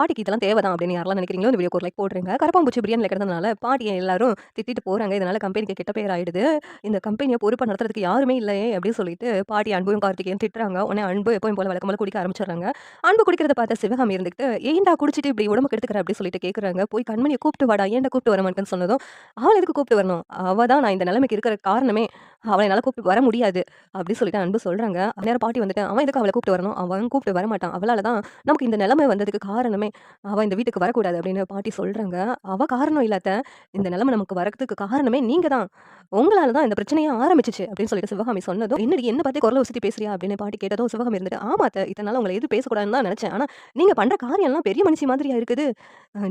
பாட்டிக்கு இதெல்லாம் தேவைதான் அப்படின்னு யாரெல்லாம் நினைக்கிறீங்களோ இந்த வீடியோக்கு ஒரு லைக் போட்டுருங்க. கரப்பான்பூச்சி பிரியாணில கிடந்ததுனால பாட்டிய எல்லாரும் திட்டிட்டு போறாங்க. இதனால கம்பெனிக்கு கெட்ட பேர் ஆயிடுது. இந்த கம்பெனிய பொறுப்பா நடத்துறதுக்கு யாருமே இல்லையே அப்படின்னு சொல்லிட்டு பாட்டி அன்பும் கார்த்திகேயன் திட்டுறாங்க. உடனே அன்பு எப்பவும் போல வழக்கம் போல குடிக்க ஆரம்பிச்சுடுறாங்க. அன்பு குடிக்கிறத பார்த்த சிவகாமி இருந்துகிட்டு ஏன்டா குடிச்சிட்டு இப்படி உடம்பு கெடுத்துக்கிற அப்படின்னு சொல்லிட்டு கேட்குறாங்க. போய் கண்மணியை கூப்பிட்டு வாடா ஏன்டா கூப்பிட்டு வர மாட்டேன்னு சொன்னதும் அவளை எதுக்கு கூப்பிட்டு வரணும்? அவ தான் நான் இந்த நிலைமைக்கு இருக்கிற காரணமே. அவளை என்னால கூப்பிட்டு வர முடியாது அப்படின்னு சொல்லிட்டு அன்பு சொல்றாங்க. நேரம் பாட்டி வந்துட்டு அவன் எதுக்கு அவளை கூப்பிட்டு வரணும்? அவன் கூப்பிட்டு வர மாட்டான். அவளால தான் நமக்கு இந்த நிலைமை வந்ததுக்கு காரணமே. அவ இந்த வீட்டுக்கு வரக்கூடாது அப்படின்னு பாட்டி சொல்றாங்க. அவ காரணம் இல்ல அத்த. இந்த நிலைமை நமக்கு வரதுக்கு காரணமே நீங்க தான். உங்களால தான் இந்த பிரச்சனையே ஆரம்பிச்சுச்சு அப்படின்னு சொல்லிட்டு சிவகாமி சொன்னதும், என்னடி என்ன பார்த்து குரல ஒசத்தி பேசுறியா? அப்படின்னு பாட்டி கேட்டதும் சிவகாமி இருந்துட்டு, ஆமா அத்த. இத்தன நாள் உங்கள எதுவும் பேசக்கூடாதுன்னு தான் நெனச்சேன். ஆனா நீங்க பண்ற காரியம்லாம் பெரிய மனுஷி மாதிரியா இருக்குது.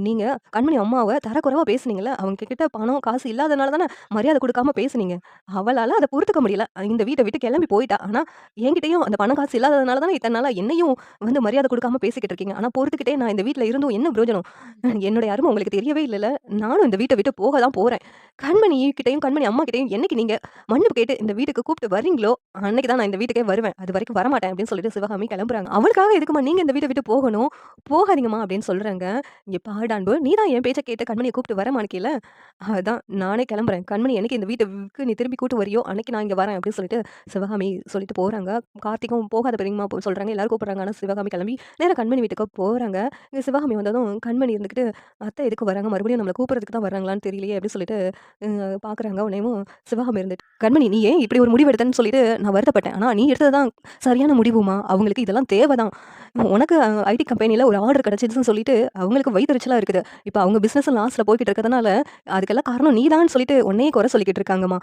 நீங்க கண்மணி அம்மாவ தரக்குறைவா பேசுனீங்கல்ல. அவங்க கிட்ட பணம், காசு இல்லாதனால தானே மரியாதை குடுக்காம பேசுனீங்க. அவளால அத பொறுத்துக்க முடியல. இந்த வீட்ட விட்டு கிளம்பி போயிட்டா. ஆனா என்கிட்டயும் அந்த பணம், காசு இல்லாததுனால தானே இத்தன நாளா என்னையும் வந்து மரியாதை குடுக்காம பேசிக்கிட்டு இருக்கீங்க. ஆனா பொறுத்துக்கிட்டே நான் இந்த வீட்ல இருந்தும் என்ன பிரயோஜனம்? என்னுடைய அருமை உங்களுக்கு தெரியவே இல்லல. நானும் இந்த வீட்ட விட்டு போக தான் போறேன். கண்மணி கிட்டயும், கண்மணி அம்மா கிட்டயும் என்னைக்கு நீங்க மன்னிப்பு கேட்டு இந்த வீட்டுக்கு கூப்பிட்டு வரீங்களோ, அன்னைக்கு தான் நான் இந்த வீட்டுக்கே வருவேன். அதுவரைக்கும் வரமாட்டேன் அப்படின்னு சொல்லிட்டு சிவகாமி கிளம்புறாங்க. அவளுக்காக எதுக்கும்மா நீங்க இந்த வீட்ட விட்டு போகணும்? போகாதீங்கம்மா அப்படின்னு சொல்றாங்க. இங்க பாருடா அன்பு, நீ தான் என் பேச்ச கேட்டு கண்மணிய கூப்பிட்டு வரமாட்டேங்கில. அதான் நானே கிளம்புறேன். கண்மணி என்னைக்கு இந்த வீட்டுக்கு நீ திரும்பி கூட்டு வரியோ, அன்னைக்கு நான் இங்க வரேன் அப்படின்னு சொல்லிட்டு சிவகாமி சொல்லிட்டு போறாங்க. கார்த்திக்கும் போகாத பெரியம்மா சொல்றாங்க. எல்லாரும் கூப்பிடுறாங்க. ஆனா சிவகாமி கிளம்பி நேரா கண்மணி வீட்டுக்கு போறாங்க. இங்க சிவகாமி வந்ததும் கண்மணி இருந்துகிட்டு, "அத்தை எதுக்கு வராங்க? மறுபடியும் நம்மள கூப்பிடுறதுக்கு தான் வராங்களான்னு தெரியலையே!" அப்படின்னு சொல்லிட்டு பார்க்குறாங்க. உடனேவும் சிவகாமி இருந்துட்டு, "கண்மணி நீ ஏன் இப்படி ஒரு முடிவு எடுத்தன்னு சொல்லிட்டு நான் வருத்தப்பட்டேன். ஆனா நீ எடுத்தது தான் சரியான முடிவுமா. அவங்களுக்கு இதெல்லாம் தேவ தான். உனக்கு ஐடி கம்பெனில ஒரு ஆர்டர் கிடைச்சிருச்சுன்னு சொல்லிட்டு அவங்களுக்கு வயித்தெரிச்சலா இருக்குது. இப்ப அவங்க பிசினஸ் லாஸ்ல போய்க்கிட்டு இருக்கிறதுனால, அதுக்கெல்லாம் காரணம் நீ தான்னு சொல்லிட்டு உன்னையே குறை சொல்லிக்கிட்டு இருக்காங்கம்மா.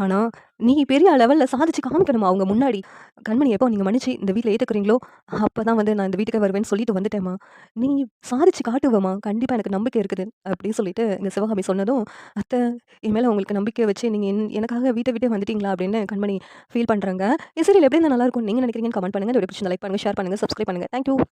ஆனா நீ பெரிய லெவல்ல சாதிச்சு காமிக்கணுமா அவங்க முன்னாடி. கண்மணி எப்போ நீங்க மன்னிச்சு இந்த வீட்ல ஏத்துக்கிறீங்களோ, அப்பதான் வந்து நான் இந்த வீட்டுக்கே வருவேன்னு சொல்லிட்டு வந்துட்டேன்ம்மா. நீ சாதிச்சு காட்டுவம்மா. கண்டிப்பா எனக்கு நம்பிக்கை இருக்குது." அப்படின்னு சொல்லிட்டு இந்த சிவகாமி சொன்னதும், "அத்தை என் மேல உங்களுக்கு நம்பிக்கை வச்சு நீங்க எனக்காக வீட்ட விட்டே வந்துட்டீங்களா?" அப்படின்னு கண்மணி ஃபீல் பண்றாங்க. இந்த சீரியல் எப்படி இருந்தா நல்லாருக்கும்னு நீங்க நினைக்கிறீங்கன்னு கமெண்ட் பண்ணுங்க. இந்த வீடியோ பிடிச்சிருந்தா லைக் பண்ணுங்க, ஷேர் பண்ணுங்க, சப்ஸ்கிரைப் பண்ணுங்க. Thank you.